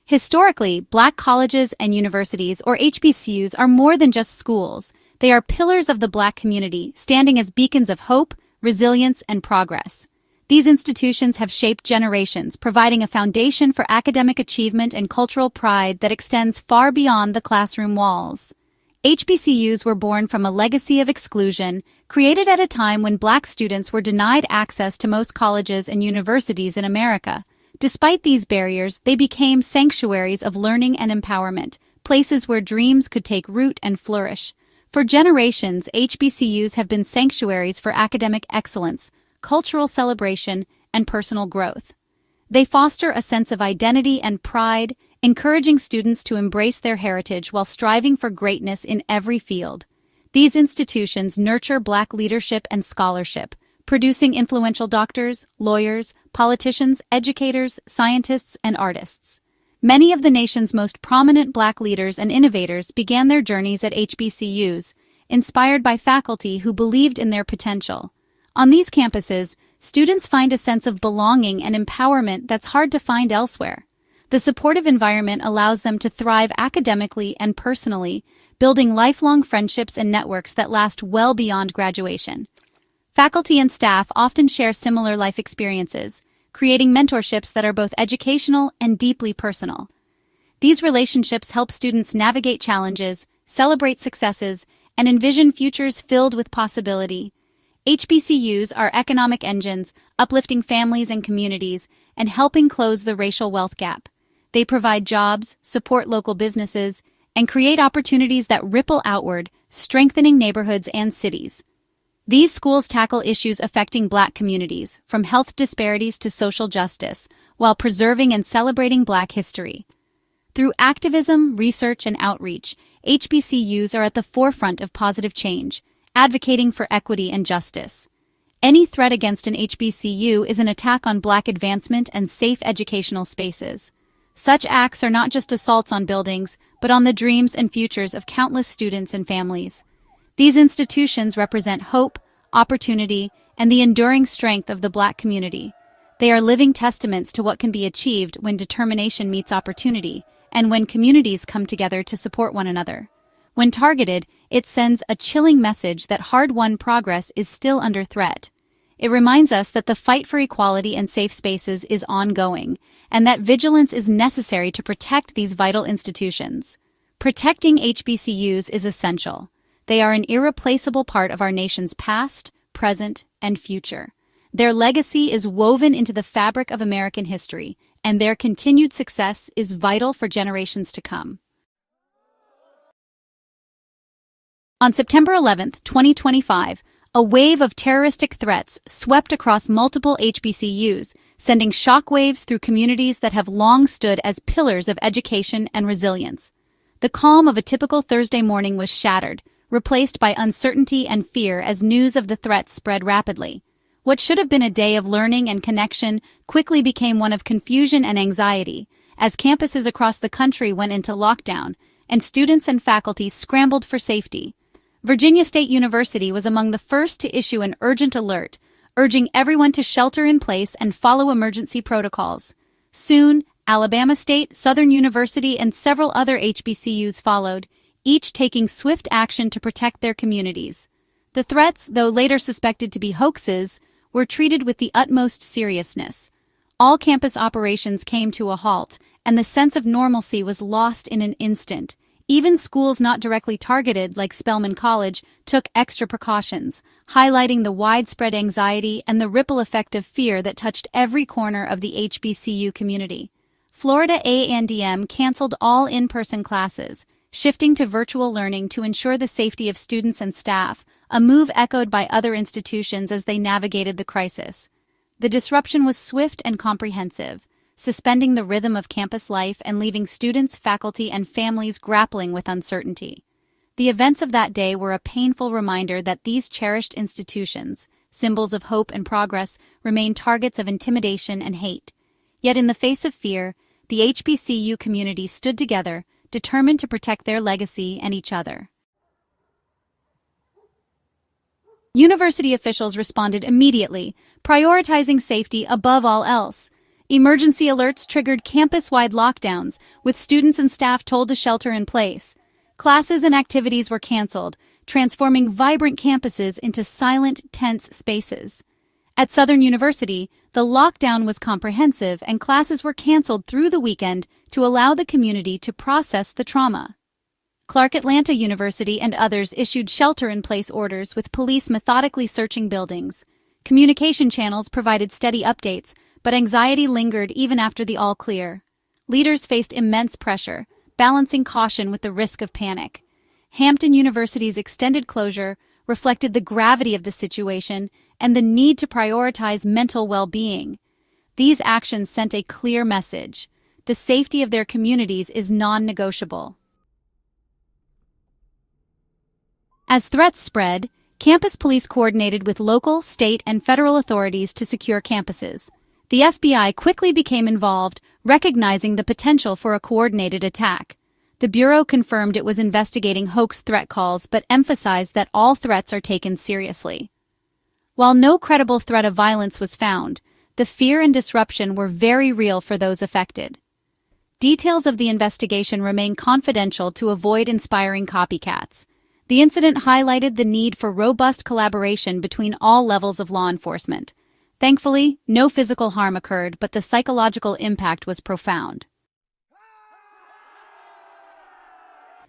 Historically, Black colleges and universities, or HBCUs, are more than just schools. They are pillars of the Black community, standing as beacons of hope, resilience, and progress. These institutions have shaped generations, providing a foundation for academic achievement and cultural pride that extends far beyond the classroom walls. HBCUs were born from a legacy of exclusion, created at a time when Black students were denied access to most colleges and universities in America. Despite these barriers, they became sanctuaries of learning and empowerment, places where dreams could take root and flourish. For generations, HBCUs have been sanctuaries for academic excellence, cultural celebration, and personal growth. They foster a sense of identity and pride, encouraging students to embrace their heritage while striving for greatness in every field. These institutions nurture Black leadership and scholarship, producing influential doctors, lawyers, politicians, educators, scientists, and artists. Many of the nation's most prominent Black leaders and innovators began their journeys at HBCUs, inspired by faculty who believed in their potential. On these campuses, students find a sense of belonging and empowerment that's hard to find elsewhere. The supportive environment allows them to thrive academically and personally, building lifelong friendships and networks that last well beyond graduation. Faculty and staff often share similar life experiences, creating mentorships that are both educational and deeply personal. These relationships help students navigate challenges, celebrate successes, and envision futures filled with possibility. HBCUs are economic engines, uplifting families and communities, and helping close the racial wealth gap. They provide jobs, support local businesses, and create opportunities that ripple outward, strengthening neighborhoods and cities. These schools tackle issues affecting Black communities, from health disparities to social justice, while preserving and celebrating Black history. Through activism, research, and outreach, HBCUs are at the forefront of positive change, advocating for equity and justice. Any threat against an HBCU is an attack on Black advancement and safe educational spaces. Such acts are not just assaults on buildings, but on the dreams and futures of countless students and families. These institutions represent hope, opportunity, and the enduring strength of the Black community. They are living testaments to what can be achieved when determination meets opportunity, and when communities come together to support one another. When targeted, it sends a chilling message that hard-won progress is still under threat. It reminds us that the fight for equality and safe spaces is ongoing, and that vigilance is necessary to protect these vital institutions. Protecting HBCUs is essential. They are an irreplaceable part of our nation's past, present, and future. Their legacy is woven into the fabric of American history, and their continued success is vital for generations to come. On September 11, 2025, a wave of terroristic threats swept across multiple HBCUs, sending shockwaves through communities that have long stood as pillars of education and resilience. The calm of a typical Thursday morning was shattered, replaced by uncertainty and fear as news of the threats spread rapidly. What should have been a day of learning and connection quickly became one of confusion and anxiety, as campuses across the country went into lockdown, and students and faculty scrambled for safety. Virginia State University was among the first to issue an urgent alert, urging everyone to shelter in place and follow emergency protocols. Soon, Alabama State, Southern University, and several other HBCUs followed, each taking swift action to protect their communities. The threats, though later suspected to be hoaxes, were treated with the utmost seriousness. All campus operations came to a halt, and the sense of normalcy was lost in an instant. Even schools not directly targeted, like Spelman College, took extra precautions, highlighting the widespread anxiety and the ripple effect of fear that touched every corner of the HBCU community. Florida A&M canceled all in-person classes, shifting to virtual learning to ensure the safety of students and staff, a move echoed by other institutions as they navigated the crisis. The disruption was swift and comprehensive, suspending the rhythm of campus life and leaving students, faculty, and families grappling with uncertainty. The events of that day were a painful reminder that these cherished institutions, symbols of hope and progress, remain targets of intimidation and hate. Yet in the face of fear, the HBCU community stood together, determined to protect their legacy and each other. University officials responded immediately, prioritizing safety above all else. Emergency alerts triggered campus-wide lockdowns, with students and staff told to shelter in place. Classes and activities were canceled, transforming vibrant campuses into silent, tense spaces. At Southern University, the lockdown was comprehensive and classes were canceled through the weekend to allow the community to process the trauma. Clark Atlanta University and others issued shelter-in-place orders with police methodically searching buildings. Communication channels provided steady updates, but anxiety lingered even after the all-clear. Leaders faced immense pressure, balancing caution with the risk of panic. Hampton University's extended closure reflected the gravity of the situation and the need to prioritize mental well-being. These actions sent a clear message: the safety of their communities is non-negotiable. As threats spread, campus police coordinated with local, state, and federal authorities to secure campuses. The FBI quickly became involved, recognizing the potential for a coordinated attack. The Bureau confirmed it was investigating hoax threat calls but emphasized that all threats are taken seriously. While no credible threat of violence was found, the fear and disruption were very real for those affected. Details of the investigation remain confidential to avoid inspiring copycats. The incident highlighted the need for robust collaboration between all levels of law enforcement. Thankfully, no physical harm occurred, but the psychological impact was profound.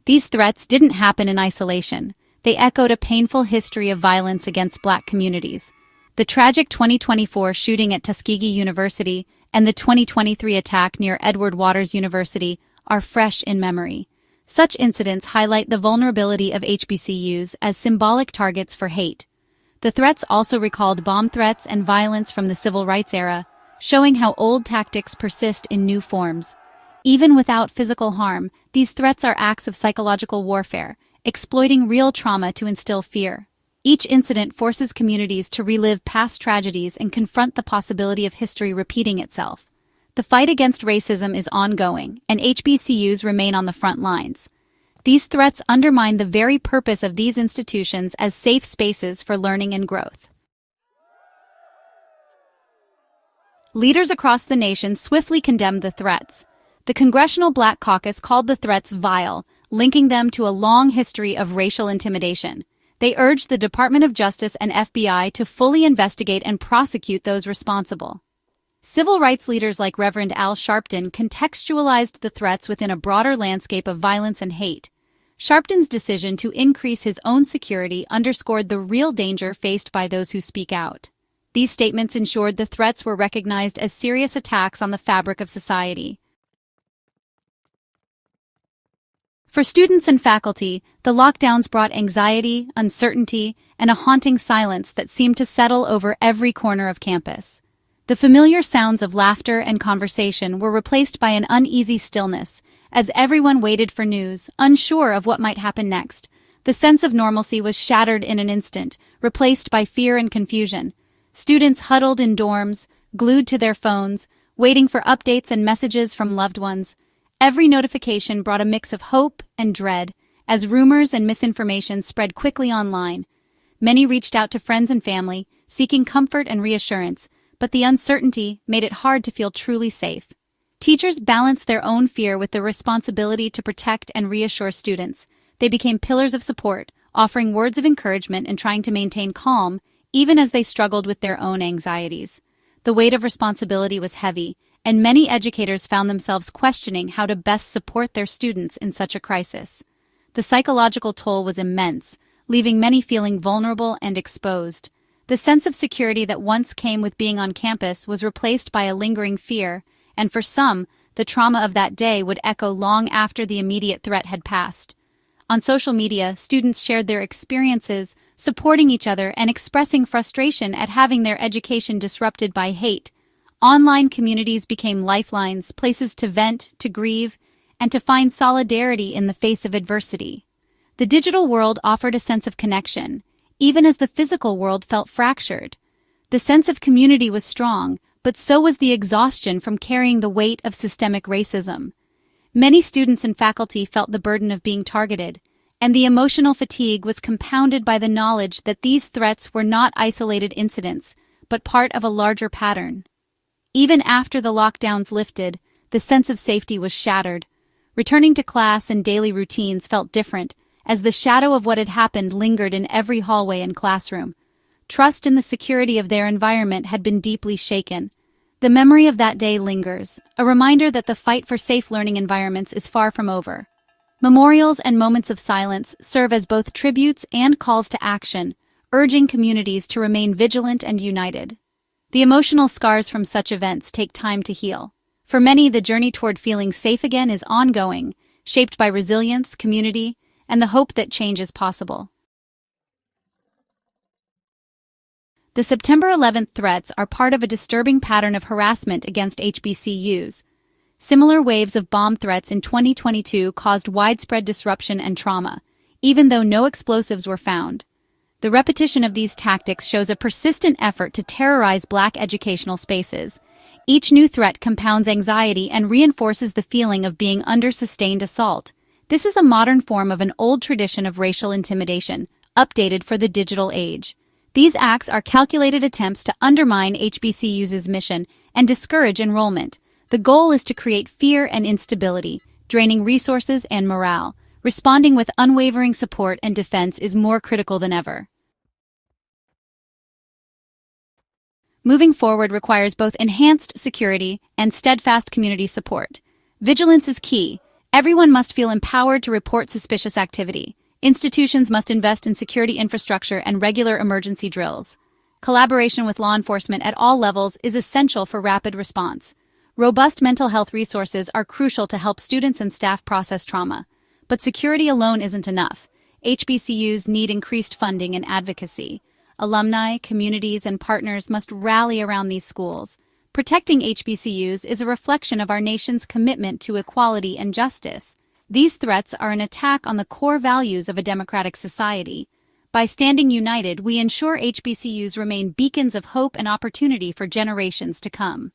These threats didn't happen in isolation. They echoed a painful history of violence against Black communities. The tragic 2024 shooting at Tuskegee University and the 2023 attack near Edward Waters University are fresh in memory. Such incidents highlight the vulnerability of HBCUs as symbolic targets for hate. The threats also recalled bomb threats and violence from the civil rights era, showing how old tactics persist in new forms. Even without physical harm, these threats are acts of psychological warfare, exploiting real trauma to instill fear. Each incident forces communities to relive past tragedies and confront the possibility of history repeating itself. The fight against racism is ongoing, and HBCUs remain on the front lines. These threats undermine the very purpose of these institutions as safe spaces for learning and growth. Leaders across the nation swiftly condemned the threats. The Congressional Black Caucus called the threats vile, linking them to a long history of racial intimidation. They urged the Department of Justice and FBI to fully investigate and prosecute those responsible. Civil rights leaders like Reverend Al Sharpton contextualized the threats within a broader landscape of violence and hate. Sharpton's decision to increase his own security underscored the real danger faced by those who speak out. These statements ensured the threats were recognized as serious attacks on the fabric of society. For students and faculty, the lockdowns brought anxiety, uncertainty, and a haunting silence that seemed to settle over every corner of campus. The familiar sounds of laughter and conversation were replaced by an uneasy stillness, as everyone waited for news, unsure of what might happen next. The sense of normalcy was shattered in an instant, replaced by fear and confusion. Students huddled in dorms, glued to their phones, waiting for updates and messages from loved ones. Every notification brought a mix of hope and dread, as rumors and misinformation spread quickly online. Many reached out to friends and family, seeking comfort and reassurance, but the uncertainty made it hard to feel truly safe. Teachers balanced their own fear with the responsibility to protect and reassure students. They became pillars of support, offering words of encouragement and trying to maintain calm, even as they struggled with their own anxieties. The weight of responsibility was heavy, and many educators found themselves questioning how to best support their students in such a crisis. The psychological toll was immense, leaving many feeling vulnerable and exposed. The sense of security that once came with being on campus was replaced by a lingering fear, and for some, the trauma of that day would echo long after the immediate threat had passed. On social media, students shared their experiences, supporting each other and expressing frustration at having their education disrupted by hate. Online communities became lifelines, places to vent, to grieve, and to find solidarity in the face of adversity. The digital world offered a sense of connection, even as the physical world felt fractured. The sense of community was strong, but so was the exhaustion from carrying the weight of systemic racism. Many students and faculty felt the burden of being targeted, and the emotional fatigue was compounded by the knowledge that these threats were not isolated incidents, but part of a larger pattern. Even after the lockdowns lifted, the sense of safety was shattered. Returning to class and daily routines felt different, as the shadow of what had happened lingered in every hallway and classroom. Trust in the security of their environment had been deeply shaken. The memory of that day lingers, a reminder that the fight for safe learning environments is far from over. Memorials and moments of silence serve as both tributes and calls to action, urging communities to remain vigilant and united. The emotional scars from such events take time to heal. For many, the journey toward feeling safe again is ongoing, shaped by resilience, community, and the hope that change is possible. The September 11th threats are part of a disturbing pattern of harassment against HBCUs. Similar waves of bomb threats in 2022 caused widespread disruption and trauma, even though no explosives were found. The repetition of these tactics shows a persistent effort to terrorize Black educational spaces. Each new threat compounds anxiety and reinforces the feeling of being under sustained assault. This is a modern form of an old tradition of racial intimidation, updated for the digital age. These acts are calculated attempts to undermine HBCUs' mission and discourage enrollment. The goal is to create fear and instability, draining resources and morale. Responding with unwavering support and defense is more critical than ever. Moving forward requires both enhanced security and steadfast community support. Vigilance is key. Everyone must feel empowered to report suspicious activity. Institutions must invest in security infrastructure and regular emergency drills. Collaboration with law enforcement at all levels is essential for rapid response. Robust mental health resources are crucial to help students and staff process trauma. But security alone isn't enough. HBCUs need increased funding and advocacy. Alumni, communities, and partners must rally around these schools. Protecting HBCUs is a reflection of our nation's commitment to equality and justice. These threats are an attack on the core values of a democratic society. By standing united, we ensure HBCUs remain beacons of hope and opportunity for generations to come.